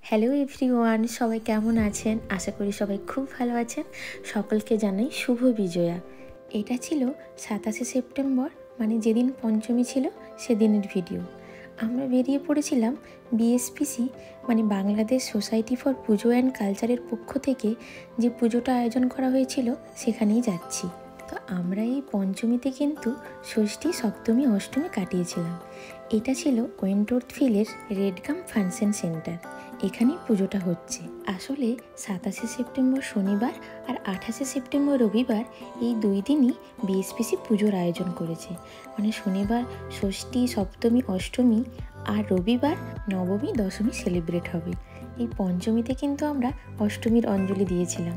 Hello everyone, সবাই কেমন আছেন? আশা করি সবাই খুব ভালো আছেন। সকলকে জানাই শুভ বিজয়া। এটা ছিল 27শে সেপ্টেম্বর, মানে যেদিন পঞ্চমী ছিল সেদিনের ভিডিও। আমরা বেরিয়ে পড়েছিলাম বিএসপিসি মানে Bangladesh society for Puja and কালচারের পক্ষ থেকে যে পুজোটা আয়োজন করা হয়েছিল সেখানেই যাচ্ছি। তো আমরা এই পঞ্চমীতে কিন্তু ষষ্ঠী, সপ্তমী, অষ্টমী কাটিয়েছিলাম। এটা ছিল ওয়েন্টওর্থভিলের রেডগাম ফাংশন সেন্টার। এখানেই পুজোটা হচ্ছে। আসলে 27শে সেপ্টেম্বর শনিবার আর 28শে সেপ্টেম্বর রবিবার এই দুই দিনই বিএসপিসি পুজোর আয়োজন করেছে। মানে শনিবার ষষ্ঠী, সপ্তমী, অষ্টমী আর রবিবার নবমী, দশমী সেলিব্রেট হবে। এই পঞ্চমীতে কিন্তু আমরা অষ্টমীর অঞ্জলি দিয়েছিলাম।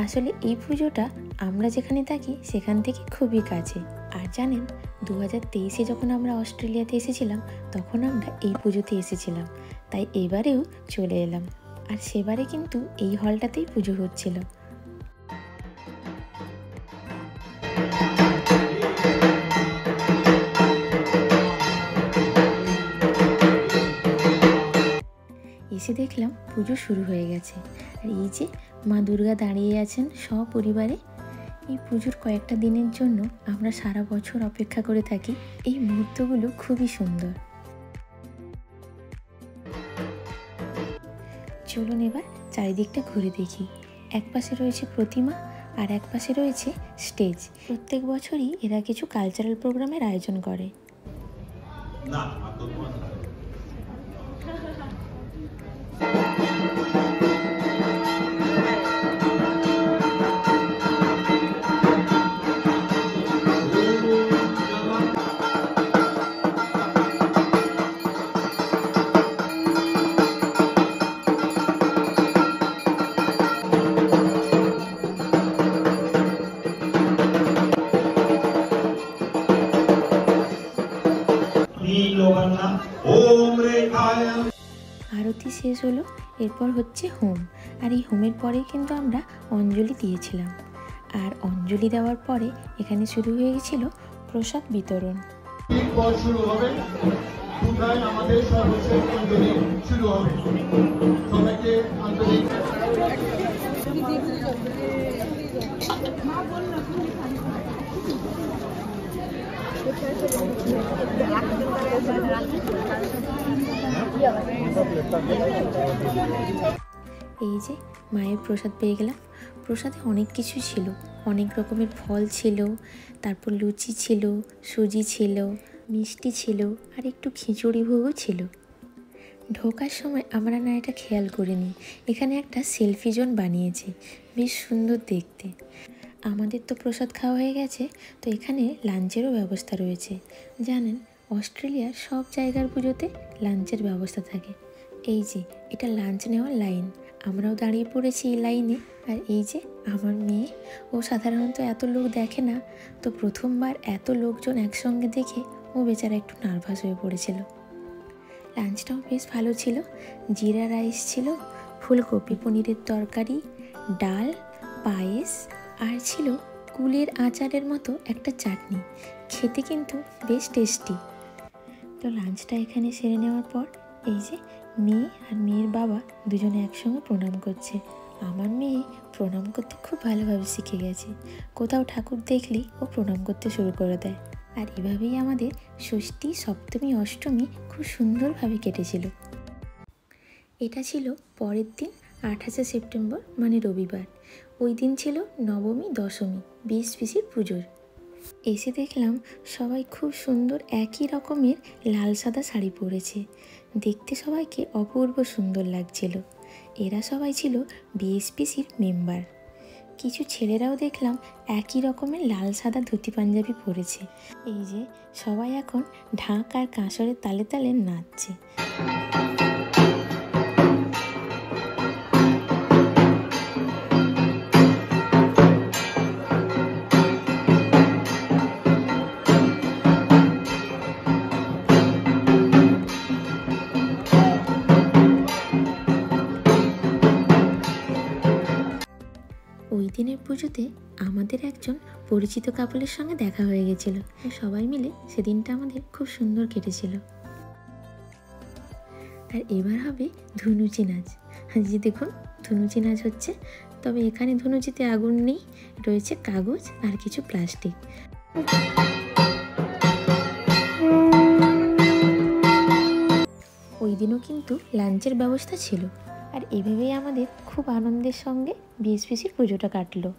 আসলে এই পুজোটা আমরা যেখানে থাকি সেখান থেকে খুবই কাছে। আর জানেন, 2023-এ যখন আমরা অস্ট্রেলিয়াতে এসেছিলাম তখন আমরা এই পুজোতে এসেছিলাম, তাই এবারেও চলে এলাম। আর সেবারে কিন্তু এই হলটাতেই পুজো হচ্ছিল। এসে দেখলাম পুজো শুরু হয়ে গেছে। আর এই যে মা দুর্গা দাঁড়িয়ে আছেন সপরিবারে। এই পুজোর কয়েকটা দিনের জন্য আমরা সারা বছর অপেক্ষা করে থাকি। এই মুহূর্তগুলো খুবই সুন্দর। চলুন এবার চারিদিকটা ঘুরে দেখি। এক পাশে রয়েছে প্রতিমা আর এক পাশে রয়েছে স্টেজ। প্রত্যেক বছরই এরা কিছু কালচারাল প্রোগ্রামের আয়োজন করে। আরতি শেষ হলো, এরপর হচ্ছে হোম। আর এই হোমের পরে কিন্তু আমরা অঞ্জলি দিয়েছিলাম। আর অঞ্জলি দেওয়ার পরে এখানে শুরু হয়ে গেছিল প্রসাদ বিতরণ। শুরু হবে আমাদের সর্বশেষ অঞ্জলি শুরু হবে। সবাইকে আন্তরিক এই যে মায়ের প্রসাদ পেয়ে গেলাম। প্রসাদে অনেক কিছু ছিল, অনেক রকমের ফল ছিল, তারপর লুচি ছিল, সুজি ছিল, মিষ্টি ছিল, আর একটু খিচুড়ি ভোগও ছিল। ঢোকার সময় আমরা না এটা খেয়াল করিনি, এখানে একটা সেলফি জোন বানিয়েছে, বেশ সুন্দর দেখতে। আমাদের তো প্রসাদ খাওয়া হয়ে গেছে, তো এখানে লাঞ্চেরও ব্যবস্থা রয়েছে। জানেন, অস্ট্রেলিয়ার সব জায়গার পুজোতে লাঞ্চের ব্যবস্থা থাকে। এই যে এটা লাঞ্চ নেওয়ার লাইন, আমরাও দাঁড়িয়ে পড়েছি এই লাইনে। আর এই যে আমার মেয়ে, ও সাধারণত এত লোক দেখে না, তো প্রথমবার এত লোকজন একসঙ্গে দেখে ও বেচারা একটু নার্ভাস হয়ে পড়েছিল। লাঞ্চটাও বেশ ভালো ছিল। জিরা রাইস ছিল, ফুলকপি পনিরের তরকারি, ডাল, পায়েস, আর ছিল কুলের আচারের মতো একটা চাটনি। খেতে কিন্তু বেশ টেস্টি। তো লাঞ্চটা এখানে সেরে নেওয়ার পর এই যে মেয়ে আর মেয়ের বাবা দুজনে একসঙ্গে প্রণাম করছে। আমার মেয়ে প্রণাম করতে খুব ভালোভাবে শিখে গেছে। কোথাও ঠাকুর দেখলেই ও প্রণাম করতে শুরু করে দেয়। আর এভাবেই আমাদের ষষ্ঠী, সপ্তমী, অষ্টমী খুব সুন্দরভাবে কেটেছিল। এটা ছিল পরের দিন 28শে সেপ্টেম্বর, মানে রবিবার। ওই দিন ছিল নবমী, দশমী বিএসপিসির পুজোর। এসে দেখলাম সবাই খুব সুন্দর একই রকমের লাল সাদা শাড়ি পরেছে। দেখতে সবাইকে অপূর্ব সুন্দর লাগছিল। এরা সবাই ছিল বিএসপিসির মেম্বার। কিছু ছেলেরাও দেখলাম একই রকমের লাল সাদা ধুতি পাঞ্জাবি পরেছে। এই যে সবাই এখন ঢাক আর কাঁসরের তালে তালে নাচছে। ওই দিনের পুজোতে আমাদের একজন পরিচিত কাপলের সঙ্গে দেখা হয়ে গেছিল। সবাই মিলে সেদিনটা আমাদের খুব সুন্দর কেটেছিল। আর এবার হবে ধুনুচি নাচ। যে দেখুন ধুনুচি নাচ হচ্ছে, তবে এখানে ধুনুচিতে আগুন নেই, রয়েছে কাগজ আর কিছু প্লাস্টিক। ওই দিনও কিন্তু লাঞ্চের ব্যবস্থা ছিল। আর এভাবেই আমাদের খুব আনন্দের সঙ্গে বিএসপিসির পুজোটা কাটলো।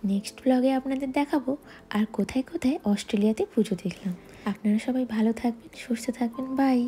নেক্সট ব্লগে আপনাদের দেখাবো আর কোথায় কোথায় অস্ট্রেলিয়াতে পুজো দেখলাম। আপনারা সবাই ভালো থাকবেন, সুস্থ থাকবেন, বাই।